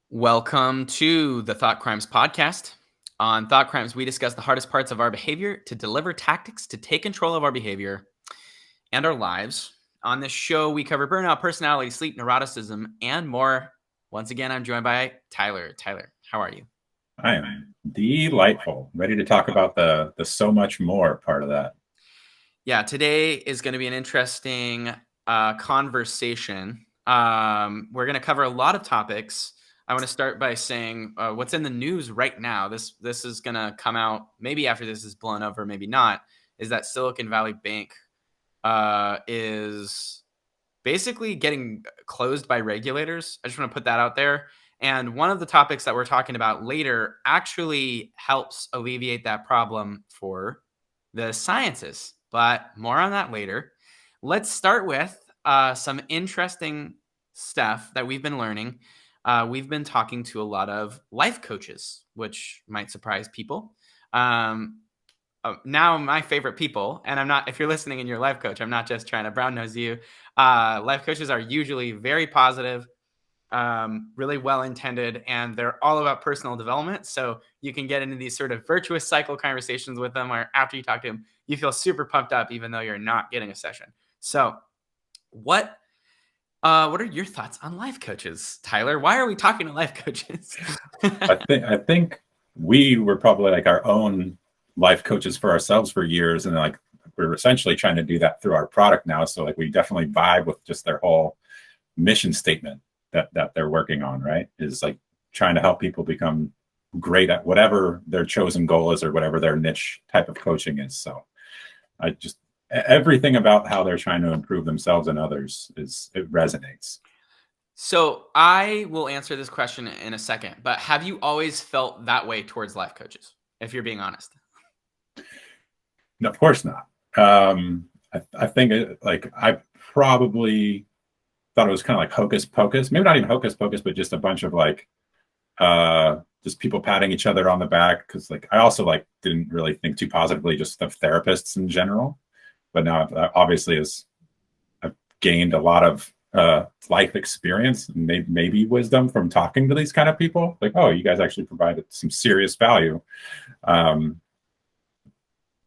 Welcome to the Thought Crimes podcast. On Thought Crimes, we discuss the hardest parts of our behavior to deliver tactics to take control of our behavior and our lives. On this show, we cover burnout, personality, sleep, neuroticism, and more. Once again, I'm joined by Tyler. Tyler, how are you? I am delightful. Ready to talk about the so much more part of that. Yeah, today is going to be an interesting conversation. We're going to cover a lot of topics. I want to start by saying what's in the news right now. This is going to come out maybe after this is blown over, maybe not, is that Silicon Valley Bank is basically getting closed by regulators. I just want to put that out there. And one of the topics that we're talking about later actually helps alleviate that problem for the scientists, but more on that later. Let's start with some interesting stuff that we've been learning. We've been talking to a lot of life coaches, which might surprise people. Now my favorite people, and I'm not, if you're listening and you're a life coach, I'm not just trying to brown nose you. Life coaches are usually very positive, really well-intended, and they're all about personal development. So you can get into these sort of virtuous cycle conversations with them, or after you talk to them, you feel super pumped up, even though you're not getting a session. So what are your thoughts on life coaches, Tyler? Why are we talking to life coaches? I think we were probably like our own life coaches for ourselves for years, and like we're essentially trying to do that through our product now. So like we definitely vibe with just their whole mission statement that they're working on, right? Is like trying to help people become great at whatever their chosen goal is or whatever their niche type of coaching is. So I just, everything about how they're trying to improve themselves and others it resonates. So I will answer this question in a second, but have you always felt that way towards life coaches, if you're being honest? No, of course not. I think I probably thought it was kind of like hocus pocus, maybe not even hocus pocus, but just a bunch of like just people patting each other on the back. Cause like I also like didn't really think too positively just of therapists in general. But now obviously I've gained a lot of life experience and maybe wisdom from talking to these kind of people. Like, oh, you guys actually provided some serious value.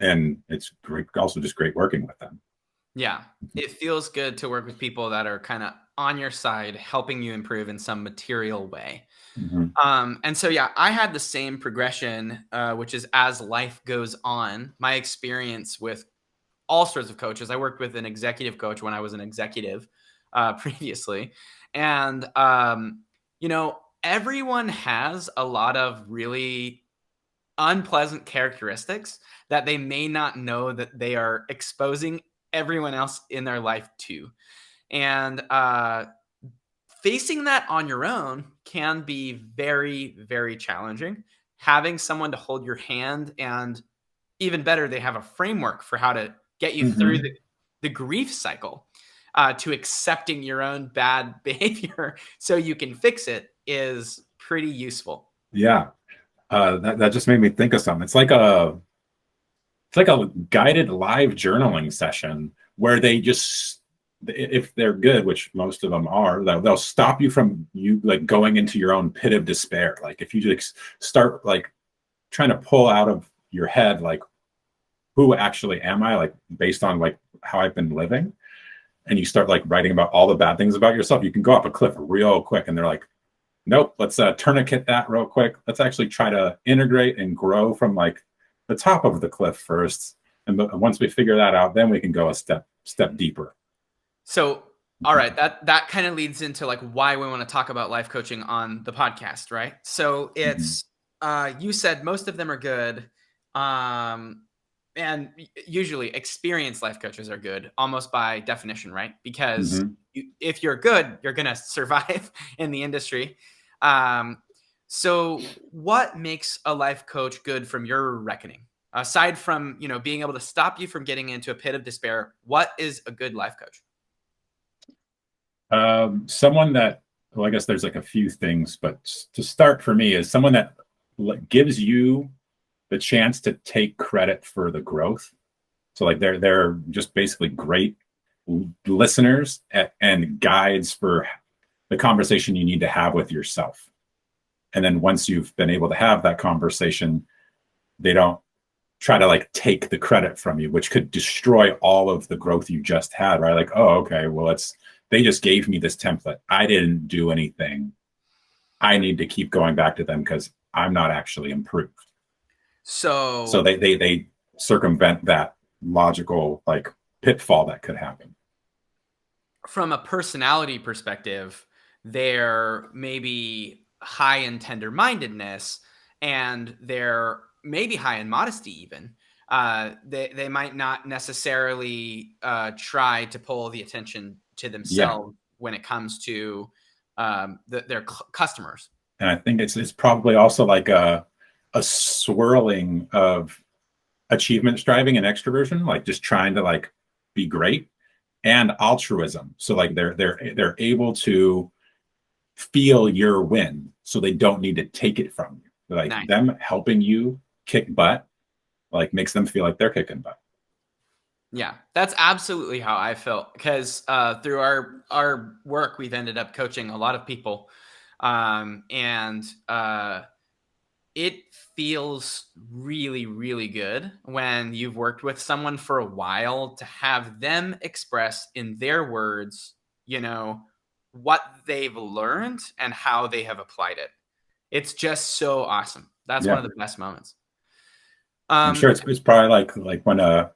And it's great, also just great working with them. Yeah, it feels good to work with people that are kind of on your side, helping you improve in some material way. Mm-hmm. And so, yeah, I had the same progression, which is as life goes on, my experience with all sorts of coaches. I worked with an executive coach when I was an executive previously. And, everyone has a lot of really unpleasant characteristics that they may not know that they are exposing everyone else in their life to. And facing that on your own can be very, very challenging. Having someone to hold your hand, and even better, they have a framework for how to get you through the grief cycle to accepting your own bad behavior so you can fix it is pretty useful. Yeah. That just made me think of something. It's like a guided live journaling session where they just, if they're good, which most of them are, they'll stop you from you like going into your own pit of despair. Like if you just start like trying to pull out of your head, like who actually am I, like based on like how I've been living, and you start like writing about all the bad things about yourself, you can go up a cliff real quick. And they're like, nope, let's tourniquet that real quick. Let's actually try to integrate and grow from like the top of the cliff first. And once we figure that out, then we can go a step deeper. So, all right, that kind of leads into like why we want to talk about life coaching on the podcast, right? So it's, you said most of them are good. And usually experienced life coaches are good almost by definition, right? Because if you're good, you're going to survive in the industry. So what makes a life coach good from your reckoning? Aside from, being able to stop you from getting into a pit of despair, what is a good life coach? Someone that, well, I guess there's like a few things, but to start for me is someone that gives you the chance to take credit for the growth So like they're just basically great listeners and guides for the conversation you need to have with yourself. And then once you've been able to have that conversation, they don't try to like take the credit from you, which could destroy all of the growth you just had, right? Like, oh, okay, well, they just gave me this template. I didn't do anything. I need to keep going back to them because I'm not actually improved. So So they circumvent that logical like pitfall that could happen. from a personality perspective, they're maybe high in tender-mindedness, and they're maybe high in modesty even. They might not necessarily try to pull the attention to Yeah. themselves when it comes to their customers. And I think it's probably also like a swirling of achievement striving and extroversion, like just trying to like be great, and altruism. So like they're able to feel your win, so they don't need to take it from you. Like Nice. them helping you kick butt, like makes them feel like they're kicking butt. Yeah, that's absolutely how I felt, because through our work, we've ended up coaching a lot of people, and it feels really, really good when you've worked with someone for a while to have them express in their words, what they've learned and how they have applied it. It's just so awesome. That's one Yeah, of the best moments. I'm sure Um, it's probably like when a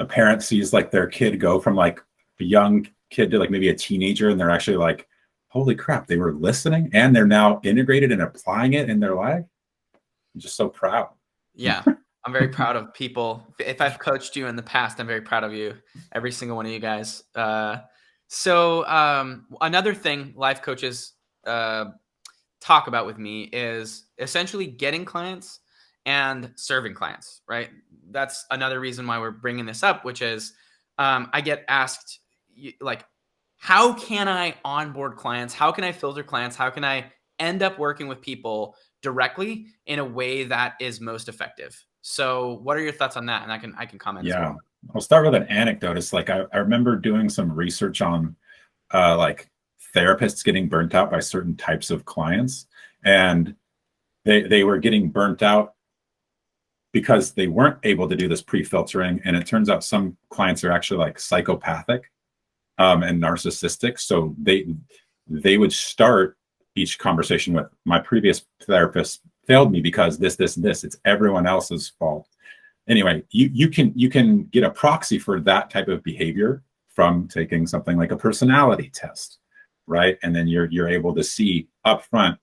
parent sees like their kid go from like a young kid to like maybe a teenager, and they're actually like, holy crap, they were listening and they're now integrated and applying it in their life. I'm just so proud. Yeah, I'm very proud of people. If I've coached you in the past, I'm very proud of you, every single one of you guys. So another thing life coaches uh, talk about with me is essentially getting clients and serving clients, right? That's another reason why we're bringing this up, which is I get asked, like, how can I onboard clients? How can I filter clients? How can I end up working with people directly in a way that is most effective? So, what are your thoughts on that? And I can comment as Yeah. well. I'll start with an anecdote. It's like I remember doing some research on like therapists getting burnt out by certain types of clients. And they were getting burnt out because they weren't able to do this pre-filtering. And it turns out some clients are actually like psychopathic and narcissistic. So they would start each conversation with, my previous therapist failed me because this, it's everyone else's fault. Anyway, you can get a proxy for that type of behavior from taking something like a personality test, right? And then you're able to see upfront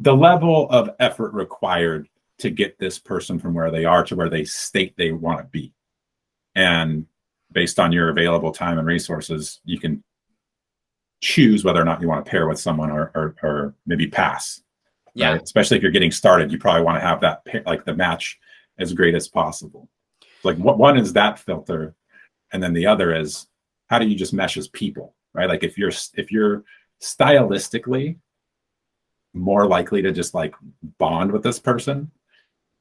the level of effort required to get this person from where they are to where they state they want to be. And based on your available time and resources, you can choose whether or not you want to pair with someone or maybe pass, Yeah, right? Especially if you're getting started, you probably want to have that like the match as great as possible. Like what one is that filter, and then the other is how do you just mesh as people, right? Like if you're stylistically more likely to just like bond with this person,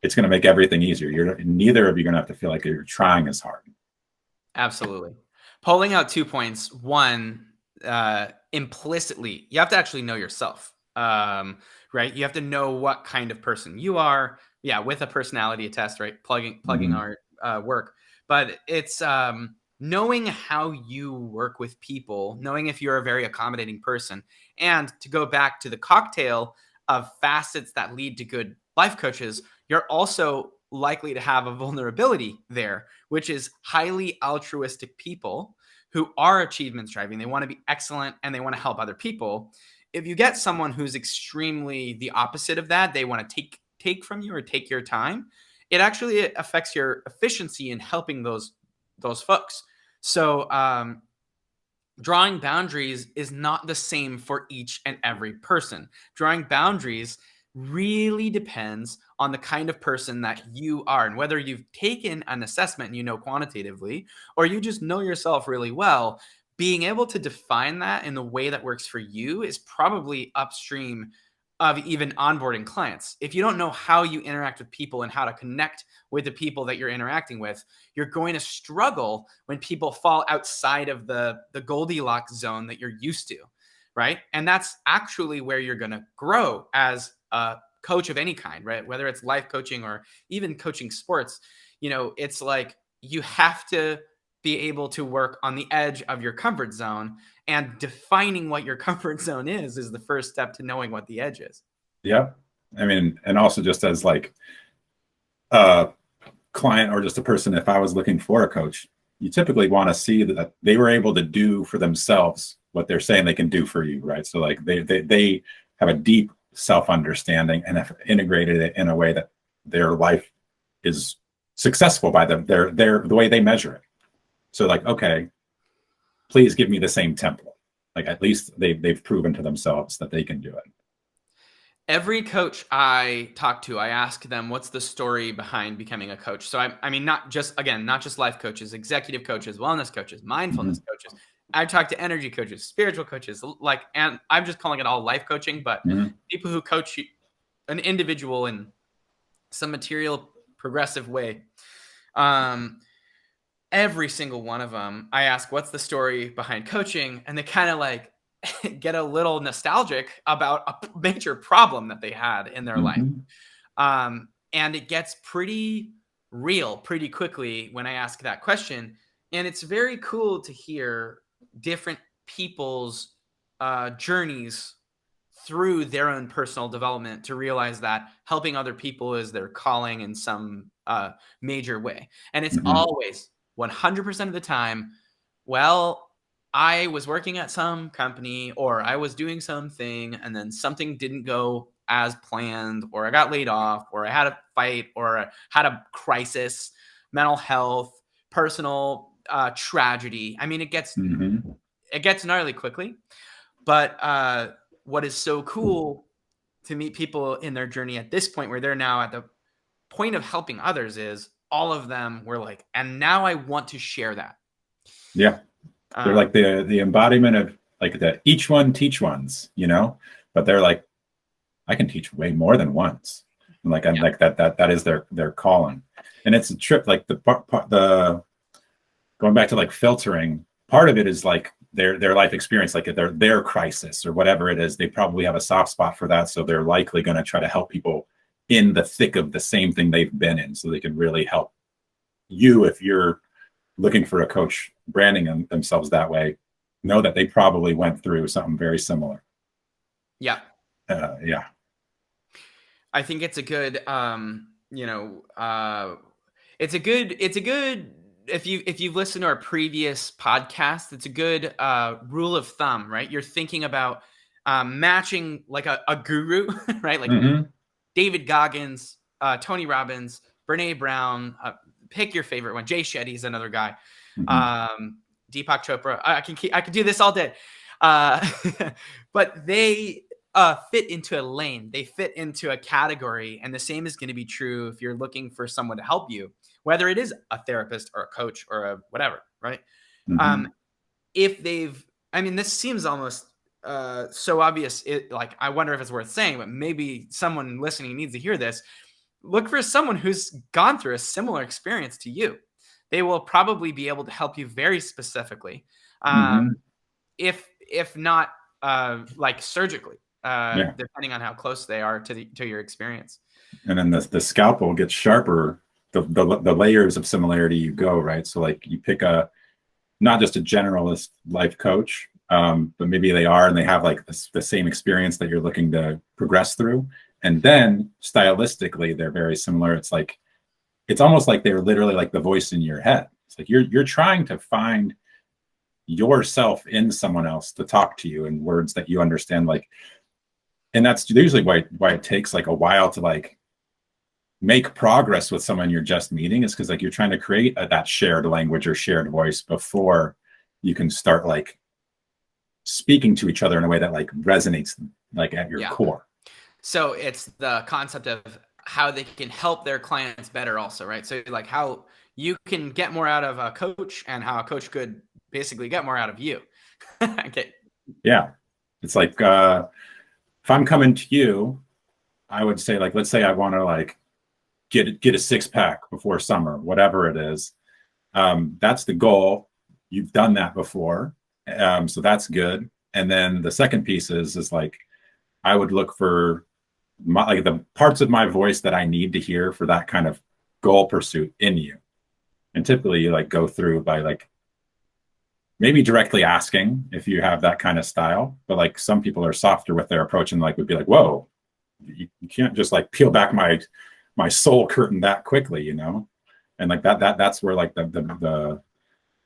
it's going to make everything easier. You're neither of you going to have to feel like you're trying as hard. absolutely. Pulling out 2 points. One, implicitly, you have to actually know yourself, right? You have to know what kind of person you are. Yeah, with a personality test, right? Plugging Mm-hmm. our work, but it's knowing how you work with people, knowing if you're a very accommodating person, and to go back to the cocktail of facets that lead to good life coaches, you're also likely to have a vulnerability there, which is highly altruistic people who are achievement striving. They want to be excellent and they want to help other people. If you get someone who's extremely the opposite of that, they want to take from you or take your time, it actually affects your efficiency in helping those folks. So drawing boundaries is not the same for each and every person. Drawing boundaries really depends on the kind of person that you are, and whether you've taken an assessment and you know quantitatively, or you just know yourself really well. Being able to define that in the way that works for you is probably upstream of even onboarding clients. If you don't know how you interact with people and how to connect with the people that you're interacting with, you're going to struggle when people fall outside of the Goldilocks zone that you're used to, right? And that's actually where you're going to grow as a coach of any kind, right? Whether it's life coaching or even coaching sports, it's like you have to be able to work on the edge of your comfort zone, and defining what your comfort zone is the first step to knowing what the edge is. Yeah. I mean, and also just as like a client or just a person, if I was looking for a coach, you typically want to see that they were able to do for themselves what they're saying they can do for you, right? So like they have a deep self-understanding and have integrated it in a way that their life is successful by them, the way they measure it. So like, okay, please give me the same template. Like at least they've proven to themselves that they can do it. Every coach I talk to, I ask them, what's the story behind becoming a coach? So I mean, not just life coaches, executive coaches, wellness coaches, mindfulness coaches. I talk to energy coaches, spiritual coaches, and I'm just calling it all life coaching, but people who coach an individual in some material progressive way. Every single one of them, I ask, what's the story behind coaching? And they kind of like get a little nostalgic about a major problem that they had in their life. And it gets pretty real pretty quickly when I ask that question. And it's very cool to hear different people's journeys through their own personal development to realize that helping other people is their calling in some major way. And it's always 100% of the time, well, I was working at some company or I was doing something and then something didn't go as planned, or I got laid off, or I had a fight, or I had a crisis, mental health, personal tragedy. I mean, it gets gnarly quickly. But what is so cool to meet people in their journey at this point where they're now at the point of helping others is all of them were like, and now I want to share that. Yeah. They're like the embodiment of like the each one teach ones, but they're like, I can teach way more than once. And like, I'm like that is their calling. And it's a trip. Like the going back to like filtering, part of it is like their life experience, like their crisis or whatever it is, they probably have a soft spot for that. So they're likely going to try to help people in the thick of the same thing they've been in, so they can really help you. If you're looking for a coach branding themselves that way, know that they probably went through something very similar. Yeah. Yeah. I think it's a good, it's a good, if you've listened to our previous podcast, it's a good rule of thumb, right? You're thinking about matching like a guru, right? Like David Goggins, Tony Robbins, Brene Brown, pick your favorite one. Jay Shetty's another guy. Deepak Chopra. I could do this all day. But they fit into a lane. They fit into a category. And the same is going to be true if you're looking for someone to help you, whether it is a therapist or a coach or a whatever, right? If this seems almost so obvious. I wonder if it's worth saying, but maybe someone listening needs to hear this. Look for someone who's gone through a similar experience to you. They will probably be able to help you very specifically, if not like surgically, depending on how close they are to your experience. And then the scalpel gets sharper the layers of similarity you go, right? So like you pick not just a generalist life coach, but maybe they are and they have like the same experience that you're looking to progress through. And then stylistically, they're very similar. It's almost like they're literally like the voice in your head. It's like you're trying to find yourself in someone else to talk to you in words that you understand. And that's usually why it takes like a while to like make progress with someone you're just meeting, is because like you're trying to create that shared language or shared voice before you can start like speaking to each other in a way that like resonates like at your core. So it's the concept of how they can help their clients better also, right? So like how you can get more out of a coach and how a coach could basically get more out of you. Okay. Yeah. It's like if I'm coming to you, I would say, like, let's say I want to like get a six pack before summer, whatever it is. That's the goal. You've done that before. So that's good. And then the second piece is like, I would look for like the parts of my voice that I need to hear for that kind of goal pursuit in you. And typically you like go through by like maybe directly asking if you have that kind of style, but like some people are softer with their approach and like would be like, whoa, you can't just like peel back my soul curtain that quickly, you know? And like that's where like the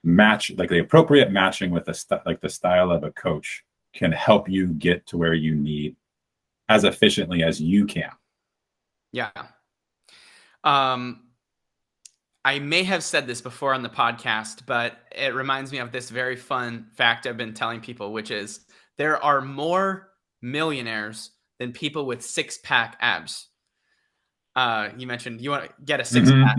match, like the appropriate matching with the style of a coach can help you get to where you need as efficiently as you can. Yeah. I may have said this before on the podcast, but it reminds me of this very fun fact I've been telling people, which is there are more millionaires than people with six-pack abs. You mentioned you want to get a six-pack.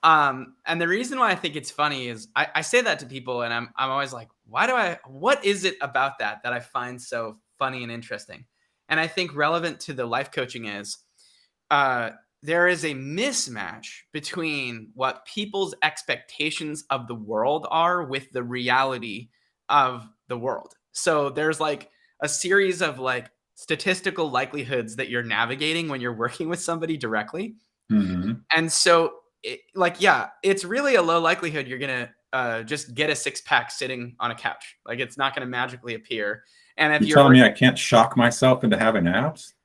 And the reason why I think it's funny is I say that to people and I'm always like, what is it about that I find so funny and interesting? And I think relevant to the life coaching is, there is a mismatch between what people's expectations of the world are with the reality of the world. So there's like a series of like statistical likelihoods that you're navigating when you're working with somebody directly. And so it's really a low likelihood you're going to just get a six-pack sitting on a couch. Like it's not going to magically appear. And if you're telling me I can't shock myself into having abs?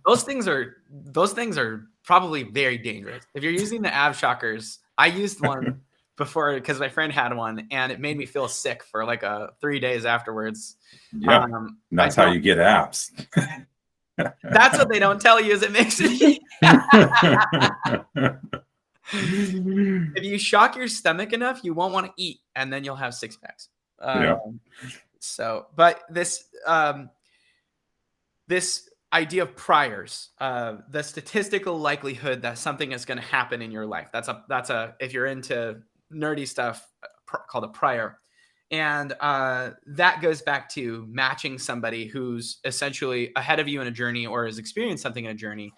those things are probably very dangerous. If you're using the ab shockers, I used one before because my friend had one and it made me feel sick for like 3 days afterwards. Yeah, that's how you get abs. That's what they don't tell you is it makes it. If you shock your stomach enough, you won't want to eat and then you'll have six packs. So, but this idea of priors, the statistical likelihood that something is going to happen in your life. That's a if you're into nerdy stuff, called a prior. And that goes back to matching somebody who's essentially ahead of you in a journey or has experienced something in a journey.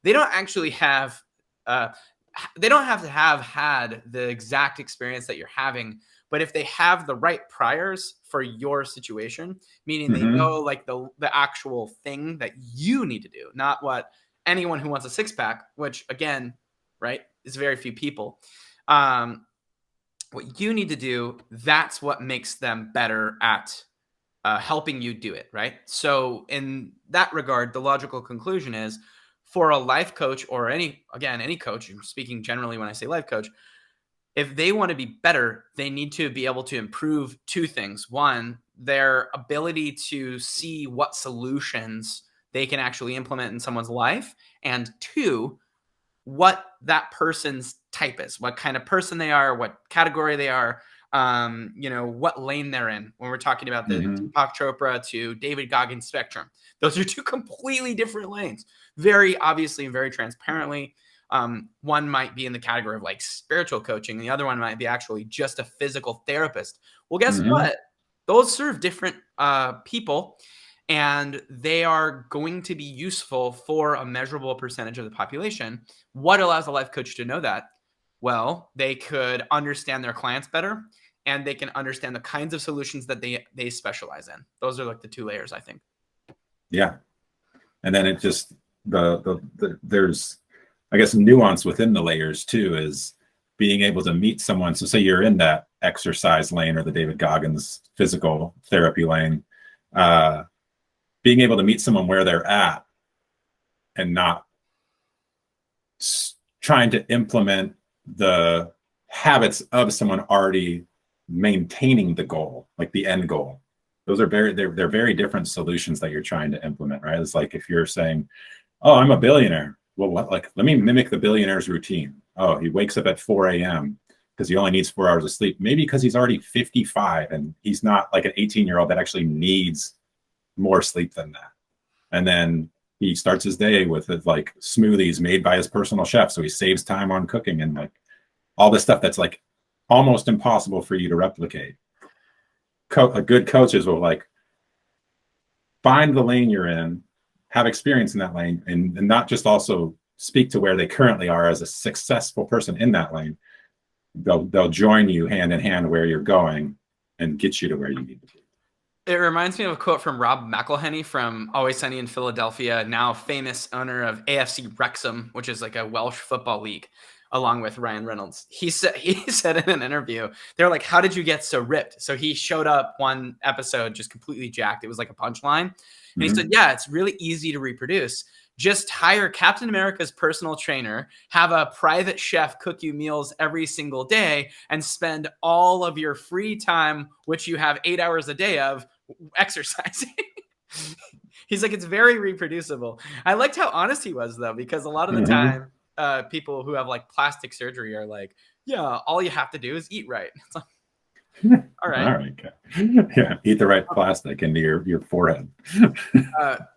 They don't actually have, they don't have to have had the exact experience that you're having, but if they have the right priors for your situation, meaning they know like the actual thing that you need to do, not what anyone who wants a six pack, which again, right, is very few people. What you need to do, that's what makes them better at helping you do it, right? So in that regard, the logical conclusion is for a life coach or any coach, I'm speaking generally when I say life coach, if they want to be better, they need to be able to improve two things. One, their ability to see what solutions they can actually implement in someone's life. And two, what that person's type is, what kind of person they are, what category they are, what lane they're in. When we're talking about the Deepak Chopra to David Goggins spectrum, those are two completely different lanes, very obviously and very transparently. One might be in the category of like spiritual coaching, and the other one might be actually just a physical therapist. Well, guess what? Those serve different people, and they are going to be useful for a measurable percentage of the population. What allows a life coach to know that? Well, they could understand their clients better, and they can understand the kinds of solutions that they specialize in. Those are like the two layers, I think. Yeah. And then it just, there's, I guess, nuance within the layers too, is being able to meet someone. So say you're in that exercise lane or the David Goggins physical therapy lane, being able to meet someone where they're at and not trying to implement the habits of someone already maintaining the goal, like the end goal. Those are they're very different solutions that you're trying to implement, right? It's like if you're saying, oh, I'm a billionaire. Well, let me mimic the billionaire's routine. Oh, he wakes up at 4 a.m. because he only needs 4 hours of sleep. Maybe because he's already 55 and he's not like an 18-year-old that actually needs more sleep than that. And then he starts his day with like smoothies made by his personal chef. So he saves time on cooking and like all this stuff that's like almost impossible for you to replicate. Good coaches will like find the lane you're in, have experience in that lane, and not just also speak to where they currently are as a successful person in that lane. They'll join you hand in hand where you're going and get you to where you need to be. It reminds me of a quote from Rob McElhenney from Always Sunny in Philadelphia, now famous owner of AFC Wrexham, which is like a Welsh football league, along with Ryan Reynolds. He said in an interview, they're like, "How did you get so ripped?" So he showed up one episode just completely jacked. It was like a punchline. And he said, "Yeah, it's really easy to reproduce. Just hire Captain America's personal trainer, have a private chef cook you meals every single day, and spend all of your free time, which you have 8 hours a day of, exercising." He's like, it's very reproducible. I liked how honest he was, though, because a lot of the time, people who have like plastic surgery are like, yeah, all you have to do is eat right. It's like, all right. All right. Yeah. Eat the right plastic into your forehead.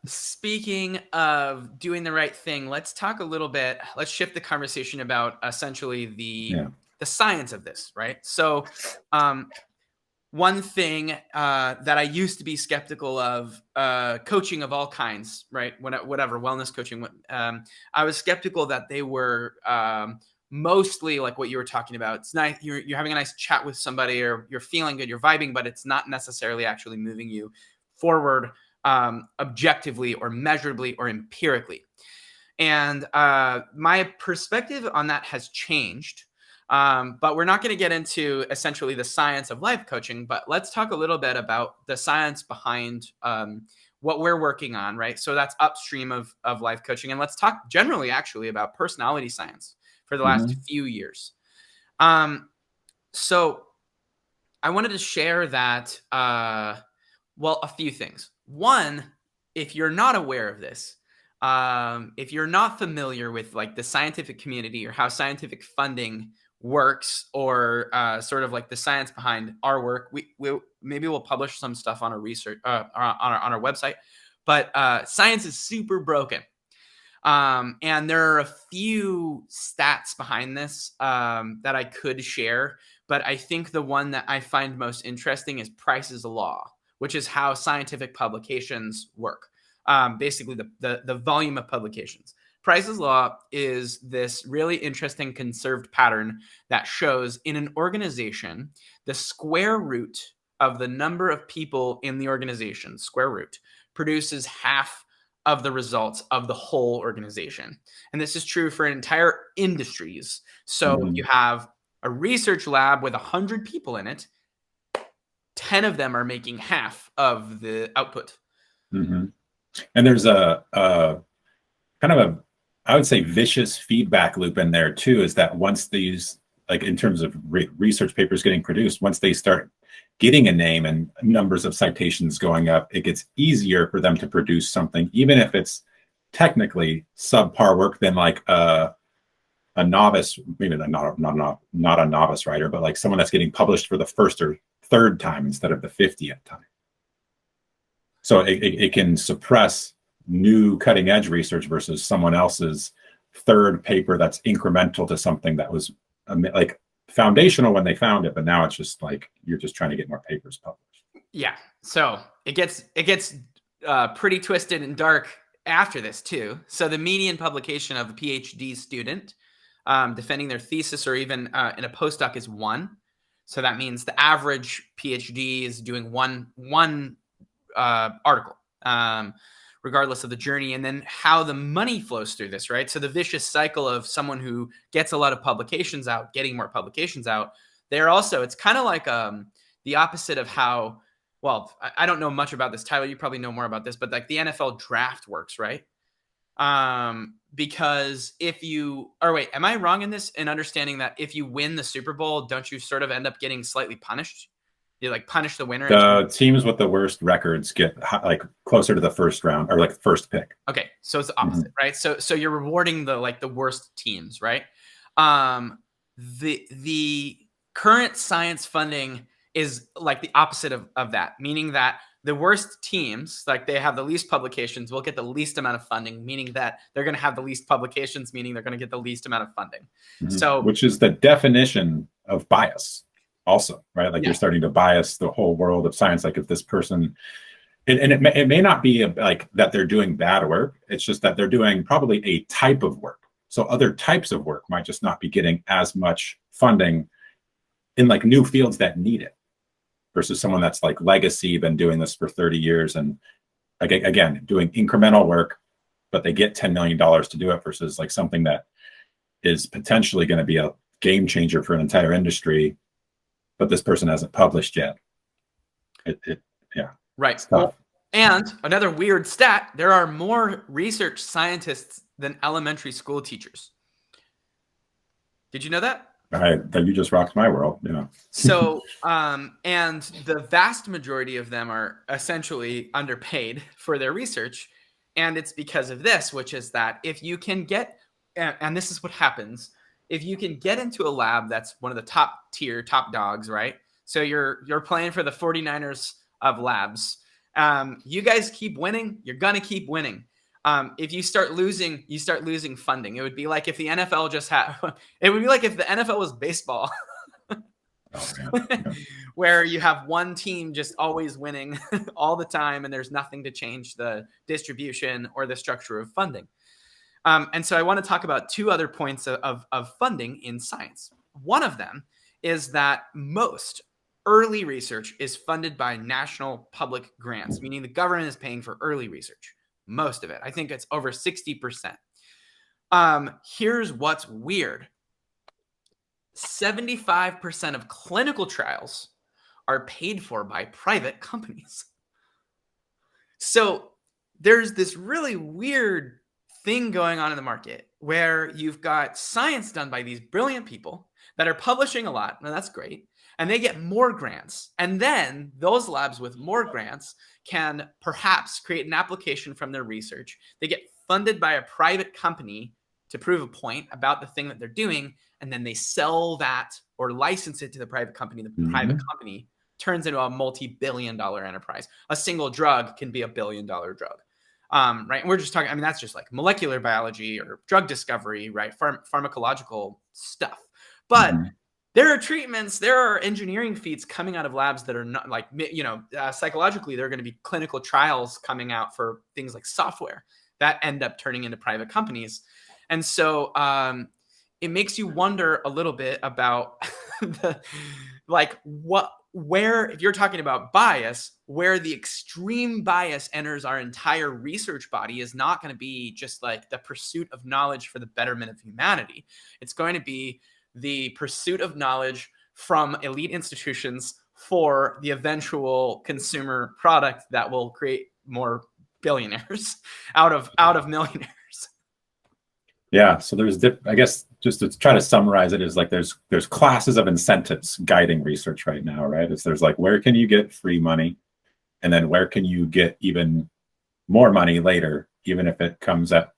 Speaking of doing the right thing, let's talk a little bit. Let's shift the conversation about essentially the science of this, right? So, one thing that I used to be skeptical of, coaching of all kinds, right? Whatever, wellness coaching. I was skeptical that they were mostly like what you were talking about. It's nice. You're having a nice chat with somebody, or you're feeling good, you're vibing, but it's not necessarily actually moving you forward objectively or measurably or empirically. And my perspective on that has changed. But we're not going to get into essentially the science of life coaching, but let's talk a little bit about the science behind what we're working on, right? So that's upstream of life coaching. And let's talk generally actually about personality science for the last few years. So I wanted to share that, well, a few things. One, if you're not aware of this, if you're not familiar with like the scientific community or how scientific funding works, or sort of like the science behind our work, we'll publish some stuff on our research on our website. But science is super broken, and there are a few stats behind this that I could share. But I think the one that I find most interesting is Price's Law, which is how scientific publications work. Basically, the volume of publications. Price's Law is this really interesting conserved pattern that shows in an organization, the square root of the number of people in the organization, square root, produces half of the results of the whole organization. And this is true for entire industries. So you have a research lab with 100 people in it, 10 of them are making half of the output. And there's a kind of a, I would say, vicious feedback loop in there too, is that once these, like in terms of research papers getting produced, once they start getting a name and numbers of citations going up, it gets easier for them to produce something, even if it's technically subpar work than like a novice, maybe not a novice writer, but like someone that's getting published for the first or third time instead of the 50th time. So it can suppress new cutting edge research versus someone else's third paper that's incremental to something that was like foundational when they found it, but now it's just like you're just trying to get more papers published. Yeah. So it gets pretty twisted and dark after this too. So the median publication of a PhD student defending their thesis or even in a postdoc is 1. So that means the average PhD is doing one article, regardless of the journey, and then how the money flows through this, right? So the vicious cycle of someone who gets a lot of publications out, getting more publications out, they're also, it's kind of like the opposite of how, well, I don't know much about this, Tyler, you probably know more about this, but like the NFL draft works, right? Because if you, or wait, am I wrong in this, in understanding that if you win the Super Bowl, don't you sort of end up getting slightly punished? You like punish the winner. The teams with the worst records get like closer to the first round or like first pick. Okay, so it's the opposite, right? So you're rewarding the worst teams, right? The current science funding is like the opposite of that, meaning that the worst teams, like they have the least publications, will get the least amount of funding, meaning that they're going to have the least publications, meaning they're going to get the least amount of funding. So, which is the definition of bias. Also, right? Like you're starting to bias the whole world of science. Like if this person And it may not be like that they're doing bad work. It's just that they're doing probably a type of work. So other types of work might just not be getting as much funding in like new fields that need it versus someone that's like legacy, been doing this for 30 years and again, doing incremental work, but they get $10 million to do it versus like something that is potentially going to be a game changer for an entire industry, but this person hasn't published yet. Yeah. Right. Well, and another weird stat, there are more research scientists than elementary school teachers. Did you know that? You just rocked my world. Yeah. So, and the vast majority of them are essentially underpaid for their research. And it's because of this, which is that if you can get, and this is what happens, if you can get into a lab that's one of the top tier, top dogs, right? So you're playing for the 49ers of labs. You guys keep winning, you're going to keep winning. If you start losing, you start losing funding. It would be like if the NFL just had, it would be like if the NFL was baseball, where you have one team just always winning all the time and there's nothing to change the distribution or the structure of funding. And so I want to talk about two other points of funding in science. One of them is that most early research is funded by national public grants, meaning the government is paying for early research. Most of it. I think it's over 60%. Here's what's weird. 75% of clinical trials are paid for by private companies. So there's this really weird thing going on in the market where you've got science done by these brilliant people that are publishing a lot, and that's great, and they get more grants. And then those labs with more grants can perhaps create an application from their research. They get funded by a private company to prove a point about the thing that they're doing, and then they sell that or license it to the private company. The private company turns into a multi-billion-dollar enterprise. A single drug can be $1 billion drug. Right. And we're just talking, I mean, that's just like molecular biology or drug discovery, right? Pharmacological stuff. But there are treatments, there are engineering feats coming out of labs that are not like, psychologically, there are going to be clinical trials coming out for things like software that end up turning into private companies. And so it makes you wonder a little bit about where, if you're talking about bias, where the extreme bias enters our entire research body is not going to be just like the pursuit of knowledge for the betterment of humanity. It's going to be the pursuit of knowledge from elite institutions for the eventual consumer product that will create more billionaires out of millionaires. Yeah. So there's, I guess, just to try to summarize it, is like there's classes of incentives guiding research right now, right? There's like, where can you get free money? And then where can you get even more money later, even if it comes at,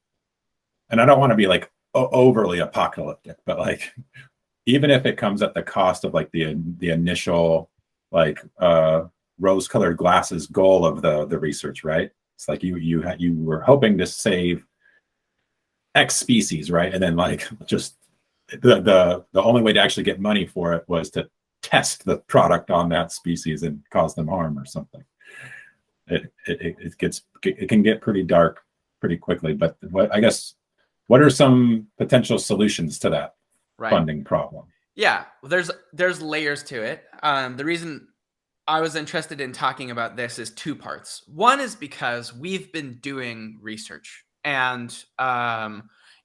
and I don't want to be like overly apocalyptic, but like, even if it comes at the cost of like the initial like rose-colored glasses goal of the research, right? It's like you were hoping to save X species, right? And then like just the only way to actually get money for it was to test the product on that species and cause them harm or something. It can get pretty dark pretty quickly. But what are some potential solutions to that funding problem? Yeah, there's layers to it. The reason I was interested in talking about this is two parts. One is because we've been doing research, and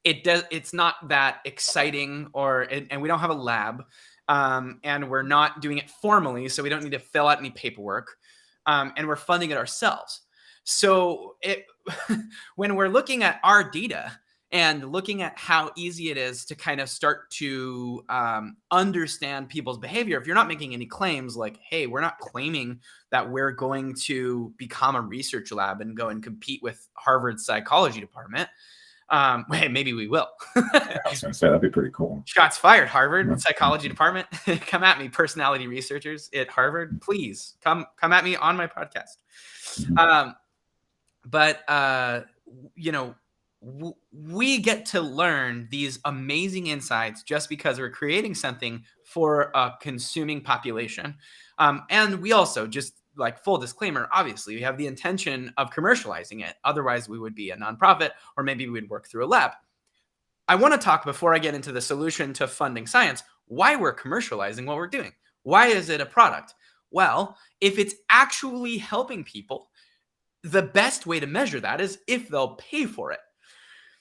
it's not that exciting, and we don't have a lab, and we're not doing it formally, so we don't need to fill out any paperwork, and we're funding it ourselves. So when we're looking at our data and looking at how easy it is to kind of start to understand people's behavior, if you're not making any claims like, hey, we're not claiming that we're going to become a research lab and go and compete with Harvard's psychology department. Maybe we will. I was going to say, that'd be pretty cool. Shots fired, Harvard psychology department. Come at me, personality researchers at Harvard. Please come at me on my podcast. We get to learn these amazing insights just because we're creating something for a consuming population. And we also, just like full disclaimer, obviously we have the intention of commercializing it. Otherwise we would be a nonprofit, or maybe we'd work through a lab. I want to talk, before I get into the solution to funding science, why we're commercializing what we're doing. Why is it a product? Well, if it's actually helping people, the best way to measure that is if they'll pay for it.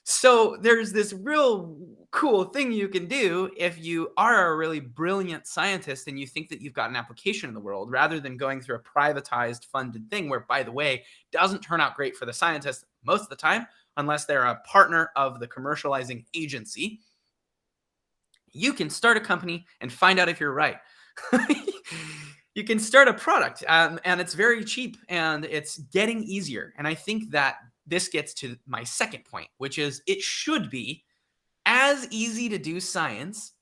So there's this real cool thing you can do if you are a really brilliant scientist and you think that you've got an application in the world, rather than going through a privatized funded thing where, by the way, doesn't turn out great for the scientist most of the time, unless they're a partner of the commercializing agency. You can start a company and find out if you're right. You can start a product, and it's very cheap, and it's getting easier. And I think that this gets to my second point, which is it should be as easy to do science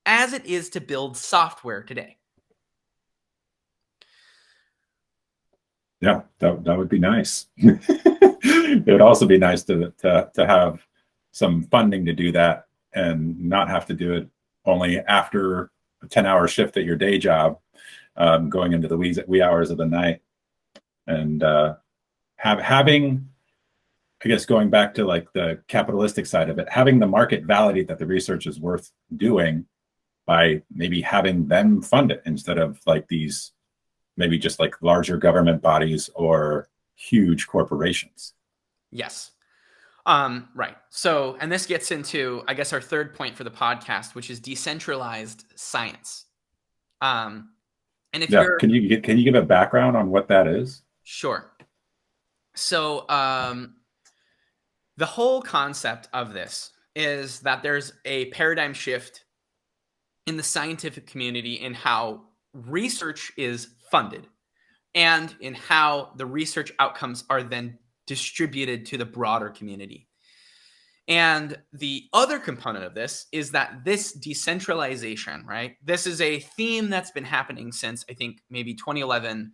as it is to build software today. Yeah, that would be nice. It would also be nice to have some funding to do that, and not have to do it only after a 10-hour shift at your day job, going into the wee hours of the night. And having, I guess, going back to like the capitalistic side of it, having the market validate that the research is worth doing by maybe having them fund it, instead of like these maybe just like larger government bodies or huge corporations. Yes. Right. So, and this gets into, I guess, our third point for the podcast, which is decentralized science. And if you're, can you give a background on what that is? Sure. So, the whole concept of this is that there's a paradigm shift in the scientific community in how research is funded, and in how the research outcomes are then distributed to the broader community. And the other component of this is that this decentralization, right? This is a theme that's been happening since, I think, maybe 2011,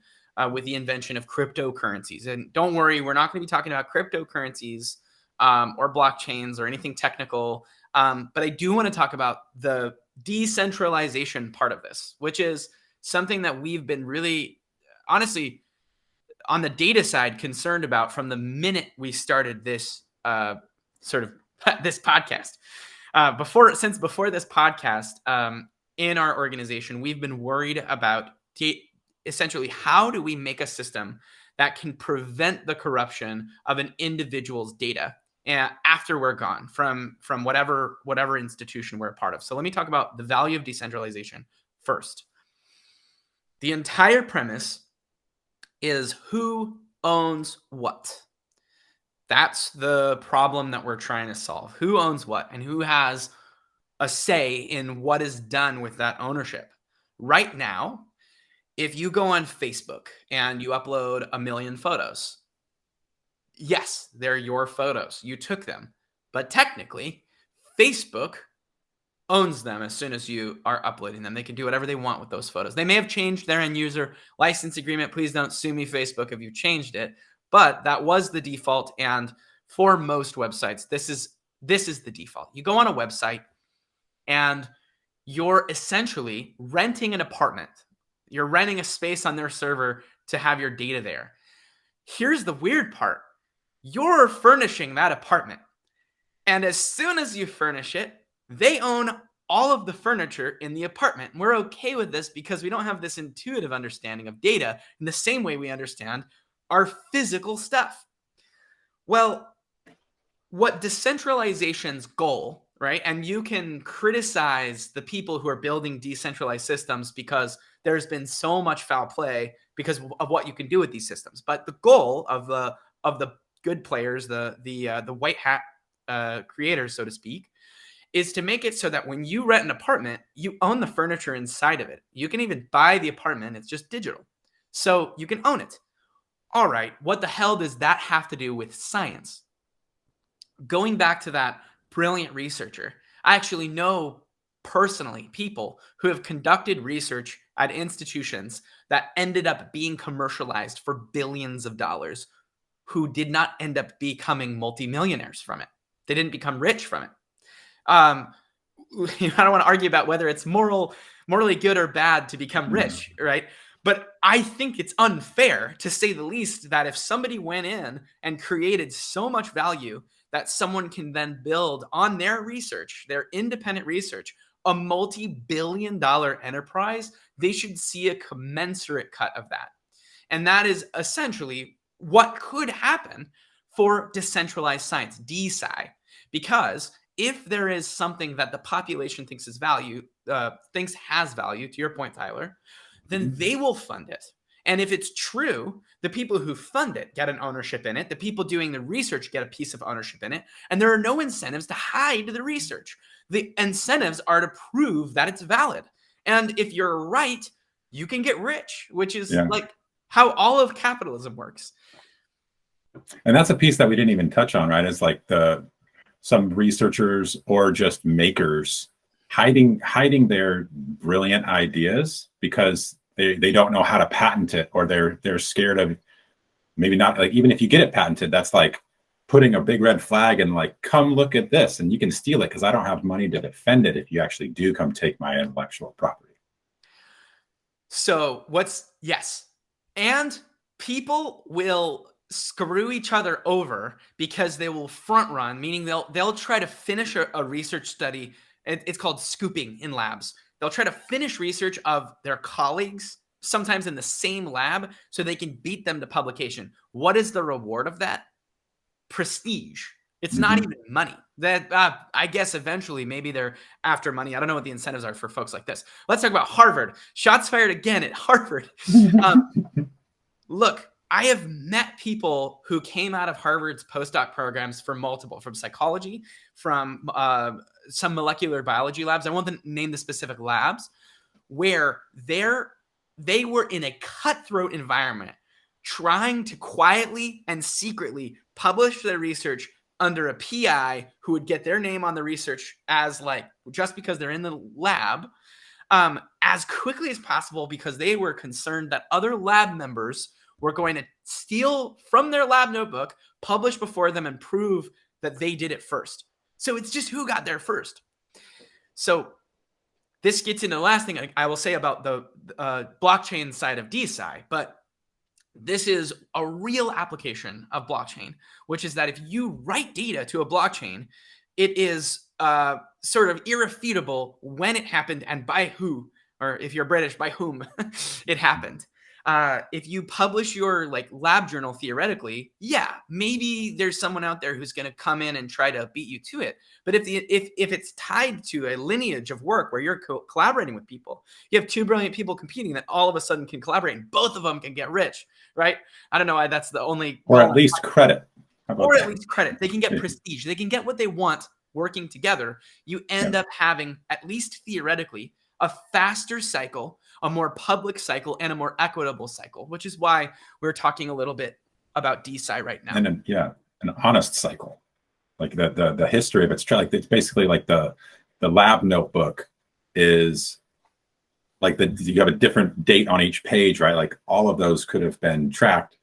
with the invention of cryptocurrencies. And don't worry, we're not going to be talking about cryptocurrencies or blockchains or anything technical. But I do want to talk about the decentralization part of this, which is something that we've been really, honestly, on the data side, concerned about from the minute we started this this podcast. Before this podcast, in our organization, we've been worried about essentially how do we make a system that can prevent the corruption of an individual's data after we're gone from whatever institution we're a part of. So let me talk about the value of decentralization first. The entire premise is who owns what. That's the problem that we're trying to solve. Who owns what, and who has a say in what is done with that ownership. Right now, if you go on Facebook and you upload 1 million photos, yes, they're your photos. You took them. But technically, Facebook owns them as soon as you are uploading them. They can do whatever they want with those photos. They may have changed their end user license agreement. Please don't sue me, Facebook, if you changed it. But that was the default. And for most websites, this is the default. You go on a website and you're essentially renting an apartment. You're renting a space on their server to have your data there. Here's the weird part. You're furnishing that apartment. And as soon as you furnish it, they own all of the furniture in the apartment. And we're okay with this because we don't have this intuitive understanding of data in the same way we understand our physical stuff. Well, what decentralization's goal, right? And you can criticize the people who are building decentralized systems because there's been so much foul play because of what you can do with these systems. But the goal of the good players, the white hat creators, so to speak, is to make it so that when you rent an apartment, you own the furniture inside of it. You can even buy the apartment. It's just digital. So you can own it. All right, what the hell does that have to do with science? Going back to that brilliant researcher, I actually know personally people who have conducted research at institutions that ended up being commercialized for billions of dollars, who did not end up becoming multimillionaires from it. They didn't become rich from it. I don't want to argue about whether it's morally good or bad to become rich, right? But I think it's unfair, to say the least, that if somebody went in and created so much value that someone can then build on their research, their independent research, a multi-billion-dollar enterprise, they should see a commensurate cut of that. And that is essentially what could happen for decentralized science, DeSci, because if there is something that the population thinks is value, thinks has value, to your point, Tyler, then they will fund it. And if it's true, the people who fund it get an ownership in it. The people doing the research get a piece of ownership in it. And there are no incentives to hide the research. The incentives are to prove that it's valid. And if you're right, you can get rich, which is like how all of capitalism works. And that's a piece that we didn't even touch on, right? Is like some researchers or just makers hiding their brilliant ideas because they don't know how to patent it, or they're scared of, maybe not, like, even if you get it patented, that's like putting a big red flag and like, come look at this and you can steal it because I don't have money to defend it if you actually do come take my intellectual property. So yes. And people will screw each other over because they will front run, meaning they'll try to finish a research study. It's called scooping in labs. They'll try to finish research of their colleagues, sometimes in the same lab, so they can beat them to publication. What is the reward of that? Prestige. It's not even money. That I guess eventually maybe they're after money. I don't know what the incentives are for folks like this. Let's talk about Harvard. Shots fired again at Harvard. Look, I have met people who came out of Harvard's postdoc programs from psychology, from some molecular biology labs. I won't name the specific labs, where they were in a cutthroat environment trying to quietly and secretly publish their research under a PI who would get their name on the research as like, just because they're in the lab, as quickly as possible, because they were concerned that other lab members were going to steal from their lab notebook, publish before them, and prove that they did it first. So it's just who got there first. So this gets into the last thing I will say about the blockchain side of DeSci, but this is a real application of blockchain, which is that if you write data to a blockchain, it is sort of irrefutable when it happened and by who, or if you're British, by whom it happened. If you publish your like lab journal, theoretically, yeah, maybe there's someone out there who's going to come in and try to beat you to it. But if it's tied to a lineage of work where you're collaborating with people, you have two brilliant people competing that all of a sudden can collaborate, and both of them can get rich, right? I don't know why that's the only, or at least credit, or at least credit. They can get prestige. They can get what they want working together. You end up having, at least theoretically, a faster cycle, a more public cycle, and a more equitable cycle, which is why we're talking a little bit about DeSci right now. And an honest cycle, like the history of it's like, it's basically like the lab notebook is like you have a different date on each page, right? Like all of those could have been tracked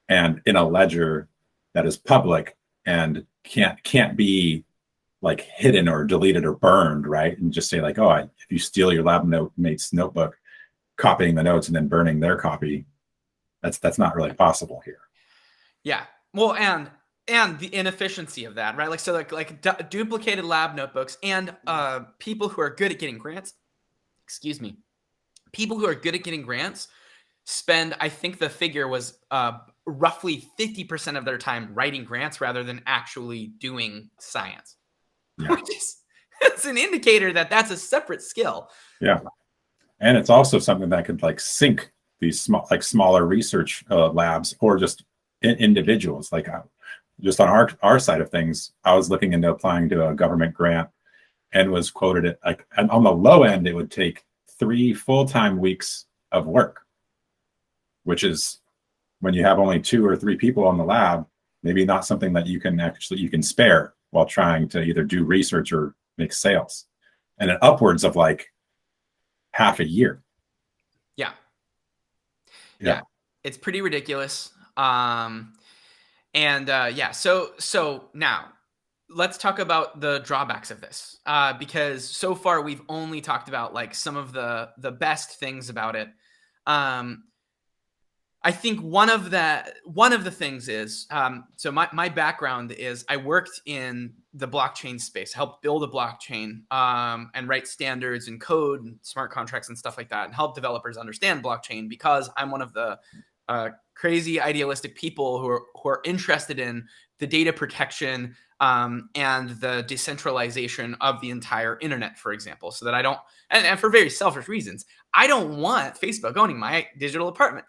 and in a ledger that is public and can't be like hidden or deleted or burned, right? And just say like, oh, if you steal your lab mate's notebook, copying the notes and then burning their copy, that's not really possible here. Yeah. Well, and the inefficiency of that, right? Like, so like duplicated lab notebooks, and people who are good at getting grants, people who are good at getting grants spend, I think the figure was roughly 50% of their time writing grants rather than actually doing science. Yeah. Which is, it's an indicator that that's a separate skill. Yeah. And it's also something that could like sink these smaller research labs, or just individuals. Like just on our side of things, I was looking into applying to a government grant and was quoted at like, on the low end, it would take 3 full-time weeks of work, which is, when you have only 2 or 3 people on the lab, maybe not something that you can spare while trying to either do research or make sales. And then upwards of like half a year. Yeah. It's pretty ridiculous. So now let's talk about the drawbacks of this, because so far we've only talked about like some of the best things about it. I think one of the things is, so my background is I worked in the blockchain space, helped build a blockchain, and write standards and code and smart contracts and stuff like that, and help developers understand blockchain, because I'm one of the crazy idealistic people who are interested in the data protection, and the decentralization of the entire internet, for example, so that I don't, and for very selfish reasons, I don't want Facebook owning my digital apartment.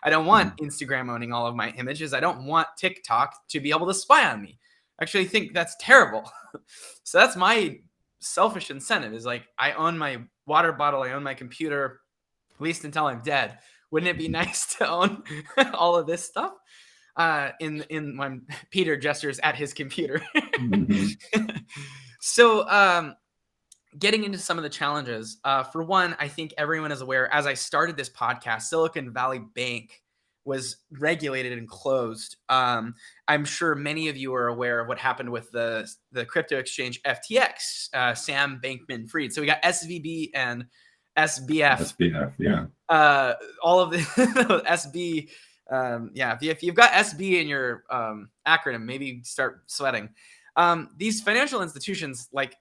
I don't want Instagram owning all of my images. I don't want TikTok to be able to spy on me. I actually think that's terrible. So that's my selfish incentive, is like, I own my water bottle, I own my computer, at least until I'm dead. Wouldn't it be nice to own all of this stuff? In when Peter gestures at his computer. So getting into some of the challenges. For one, I think everyone is aware, as I started this podcast, Silicon Valley Bank was regulated and closed. I'm sure many of you are aware of what happened with the crypto exchange FTX, Sam Bankman-Fried. So we got SVB and SBF. SBF, yeah. All of the SB. Yeah, if you've got SB in your acronym, maybe start sweating. These financial institutions, like,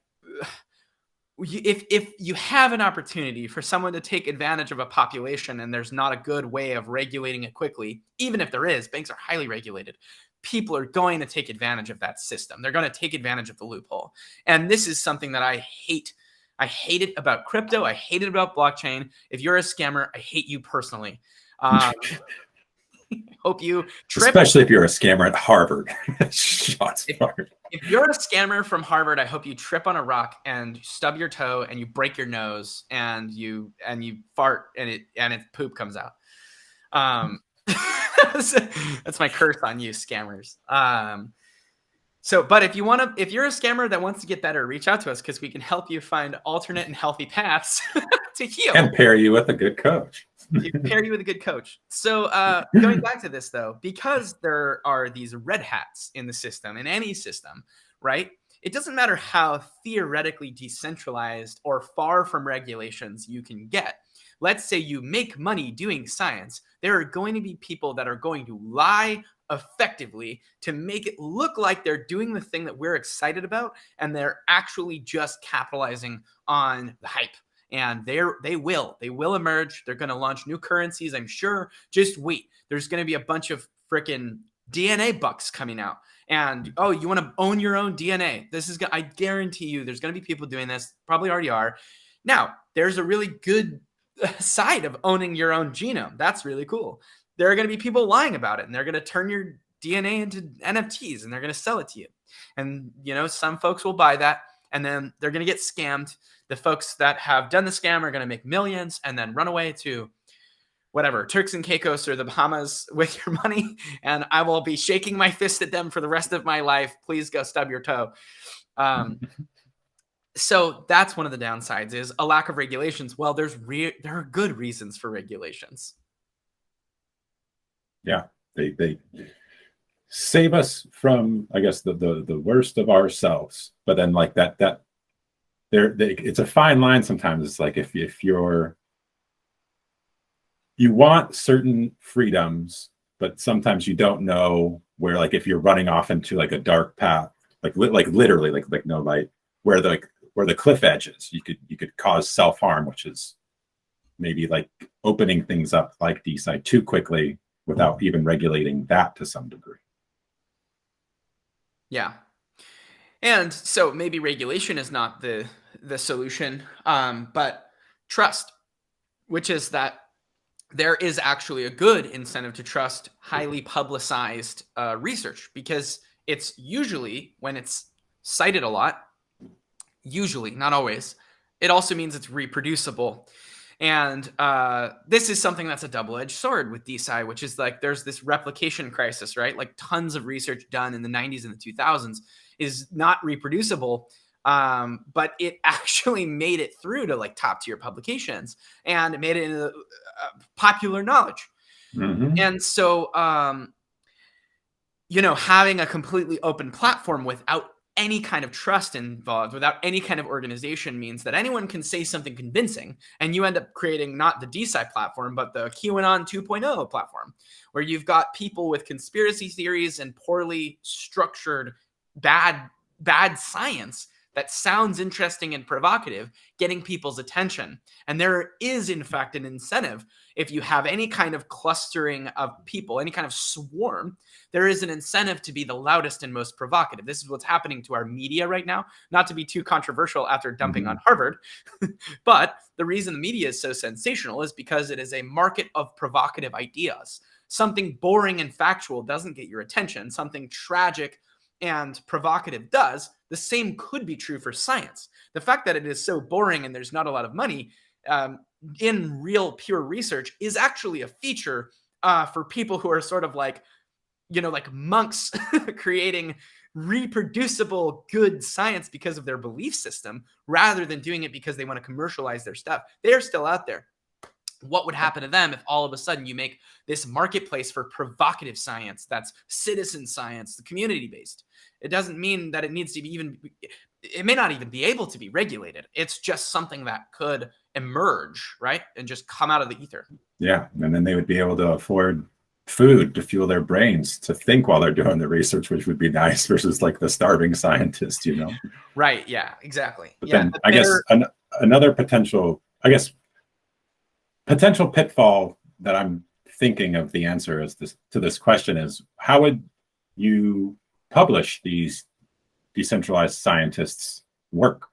if you have an opportunity for someone to take advantage of a population and there's not a good way of regulating it quickly, even if there is, banks are highly regulated, people are going to take advantage of that system. They're going to take advantage of the loophole. And this is something that I hate. I hate it about crypto. I hate it about blockchain. If you're a scammer, I hate you personally. Hope you trip. Especially if you're a scammer at Harvard. Shots fired. If you're a scammer from Harvard, I hope you trip on a rock and stub your toe and you break your nose and you fart and it poop comes out. That's my curse on you, scammers. But if you're a scammer that wants to get better, reach out to us, because we can help you find alternate and healthy paths to heal. And pair you with a good coach. Pair you with a good coach. So going back to this, though, because there are these red hats in the system, in any system, right? It doesn't matter how theoretically decentralized or far from regulations you can get. Let's say you make money doing science. There are going to be people that are going to lie effectively to make it look like they're doing the thing that we're excited about, and they're actually just capitalizing on the hype. And they will emerge. They're going to launch new currencies, I'm sure. Just wait. There's going to be a bunch of freaking DNA bucks coming out. And, oh, you want to own your own DNA? I guarantee you there's going to be people doing this, probably already are. Now, there's a really good side of owning your own genome. That's really cool. There are going to be people lying about it, and they're going to turn your DNA into NFTs, and they're going to sell it to you. And, some folks will buy that, and then they're going to get scammed. The folks that have done the scam are going to make millions and then run away to whatever, Turks and Caicos or the Bahamas with your money. And I will be shaking my fist at them for the rest of my life. Please go stub your toe. So that's one of the downsides, is a lack of regulations. Well, there are good reasons for regulations. Yeah, they save us from, I guess, the worst of ourselves. But then, like that it's a fine line sometimes. It's like if you want certain freedoms, but sometimes you don't know where, like if you're running off into like a dark path, like literally like no light, where the cliff edge is, you could cause self-harm, which is maybe like opening things up like DeSci too quickly without even regulating that to some degree. Yeah. And so maybe regulation is not the solution, but trust, which is that there is actually a good incentive to trust highly publicized research, because it's usually, when it's cited a lot, usually, not always, it also means it's reproducible. And this is something that's a double-edged sword with DeSci, which is like there's this replication crisis, right? Like tons of research done in the 90s and the 2000s is not reproducible, but it actually made it through to like top-tier publications, and it made it into popular knowledge. Mm-hmm. And so, having a completely open platform without any kind of trust involved, without any kind of organization, means that anyone can say something convincing, and you end up creating not the DeSci platform, but the QAnon 2.0 platform, where you've got people with conspiracy theories and poorly structured bad science that sounds interesting and provocative, getting people's attention. And there is, in fact, an incentive. If you have any kind of clustering of people, any kind of swarm, there is an incentive to be the loudest and most provocative. This is what's happening to our media right now. Not to be too controversial after dumping on Harvard, but the reason the media is so sensational is because it is a market of provocative ideas. Something boring and factual doesn't get your attention. Something tragic and provocative does. The same could be true for science. The fact that it is so boring and there's not a lot of money in real pure research is actually a feature for people who are sort of like, like monks creating reproducible good science because of their belief system, rather than doing it because they want to commercialize their stuff. They're still out there. What would happen to them if all of a sudden you make this marketplace for provocative science that's citizen science, the community based? It doesn't mean that it needs to be it may not even be able to be regulated. It's just something that could emerge, right? And just come out of the ether. Yeah. And then they would be able to afford food to fuel their brains to think while they're doing the research, which would be nice, versus like the starving scientist, Right. Yeah, exactly. But then I guess another potential pitfall that I'm thinking of the answer to this question is, how would you publish these decentralized scientists' work?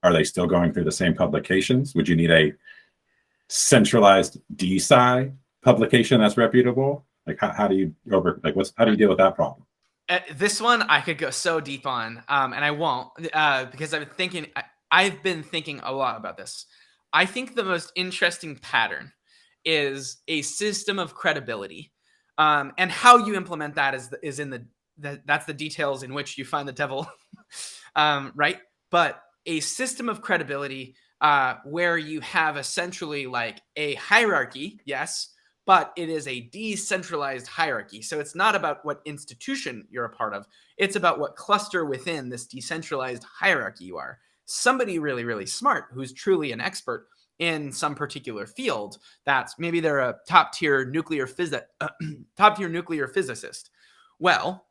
Are they still going through the same publications? Would you need a centralized DeSci publication that's reputable? Like how do you how do you deal with that problem? This one I could go so deep on, and I won't, because I've been thinking a lot about this. I think the most interesting pattern is a system of credibility, and how you implement that is in that's the details in which you find the devil, right? But a system of credibility where you have essentially like a hierarchy, yes, but it is a decentralized hierarchy. So it's not about what institution you're a part of. It's about what cluster within this decentralized hierarchy you are. Somebody really, really smart who's truly an expert in some particular field. That's maybe they're a top tier nuclear physicist. Well,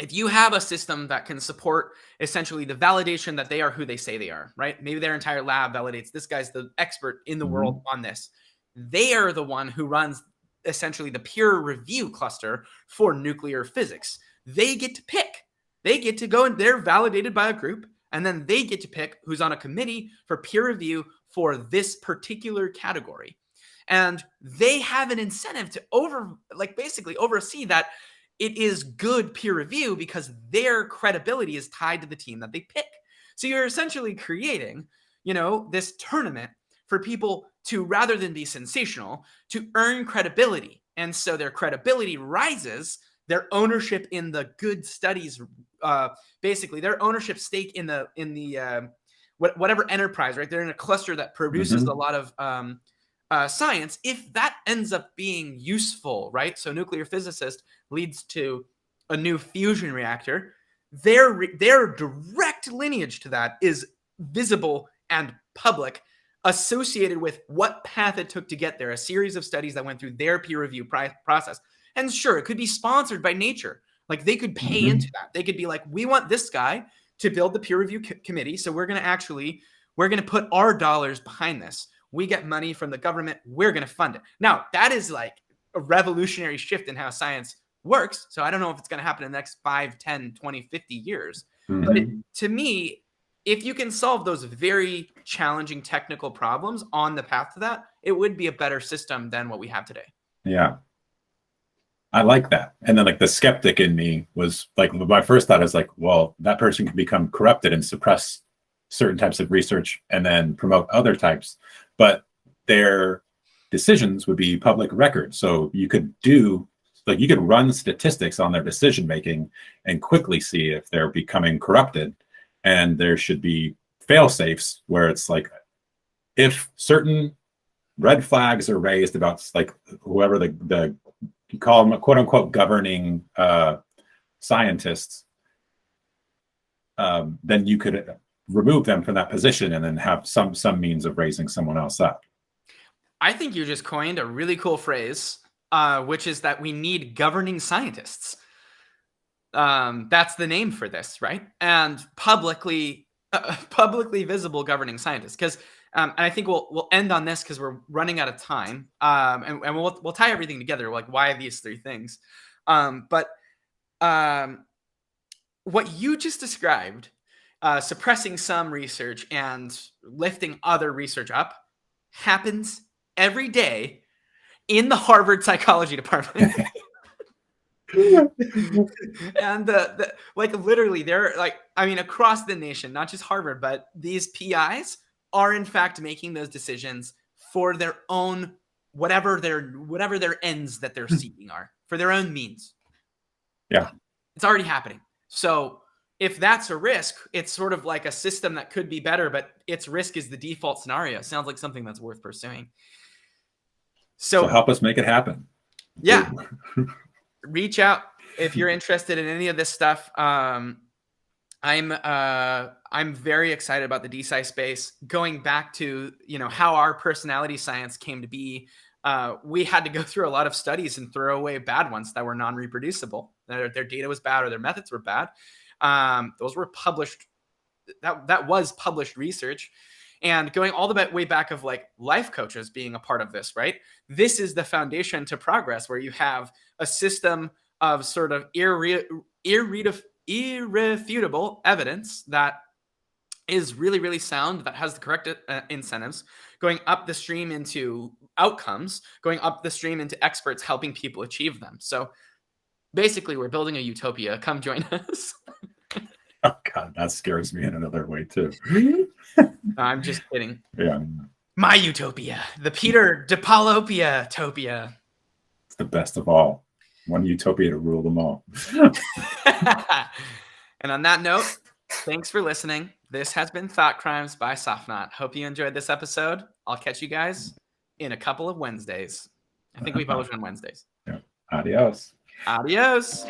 if you have a system that can support essentially the validation that they are who they say they are, right? Maybe their entire lab validates this guy's the expert in the world on this. They are the one who runs essentially the peer review cluster for nuclear physics. They get to pick. They get to go and they're validated by a group, and then they get to pick who's on a committee for peer review for this particular category. And they have an incentive to basically oversee that it is good peer review because their credibility is tied to the team that they pick. So you're essentially creating, this tournament for people to, rather than be sensational, to earn credibility. And so their credibility rises, their ownership in the good studies, basically their ownership stake in the whatever enterprise, right? They're in a cluster that produces a lot of science. If that ends up being useful, right? So nuclear physicist leads to a new fusion reactor. Their direct lineage to that is visible and public, associated with what path it took to get there, a series of studies that went through their peer review process. And sure, it could be sponsored by Nature. Like they could pay into that. They could be like, we want this guy to build the peer review committee. So we're going to put our dollars behind this. We get money from the government. We're going to fund it. Now, that is like a revolutionary shift in how science works. So I don't know if it's going to happen in the next 5, 10, 20, 50 years. But to me, if you can solve those very challenging technical problems on the path to that, it would be a better system than what we have today. Yeah. I like that. And then like the skeptic in me was like, my first thought is like, well, that person can become corrupted and suppress certain types of research and then promote other types, but their decisions would be public record. So you could run statistics on their decision making and quickly see if they're becoming corrupted. And there should be fail safes where it's like, if certain red flags are raised about like whoever you call them quote unquote governing scientists, then you could remove them from that position and then have some means of raising someone else up. I think you just coined a really cool phrase, which is that we need governing scientists. That's the name for this, right? And publicly visible governing scientists. Because, and I think we'll end on this because we're running out of time. And we'll tie everything together, like why these three things. But what you just described, suppressing some research and lifting other research up, happens every day in the Harvard psychology department. And like literally they're like, I mean, across the nation, not just Harvard, but these PIs are in fact making those decisions for their own, whatever their ends that they're seeking are, for their own means. Yeah. It's already happening. So if that's a risk, it's sort of like a system that could be better, but its risk is the default scenario. Sounds like something that's worth pursuing. So help us make it happen. Yeah. Reach out if you're interested in any of this stuff. I'm very excited about the DeSci space. Going back to, how our personality science came to be, we had to go through a lot of studies and throw away bad ones that were non-reproducible. Their data was bad or their methods were bad. Those were published. That was published research. And going all the way back of like life coaches being a part of this, right? This is the foundation to progress, where you have a system of sort of irrefutable evidence that is really, really sound, that has the correct incentives, going up the stream into outcomes, going up the stream into experts helping people achieve them. So basically, we're building a utopia. Come join us. Oh God, that scares me in another way too. I'm just kidding. Yeah. My utopia, the Peter DePaulopia-topia. It's the best of all. One utopia to rule them all. And on that note, thanks for listening. This has been Thought Crimes by Sophonaut. Hope you enjoyed this episode. I'll catch you guys in a couple of Wednesdays. I think we publish on Wednesdays. Yeah. Adios. Adios.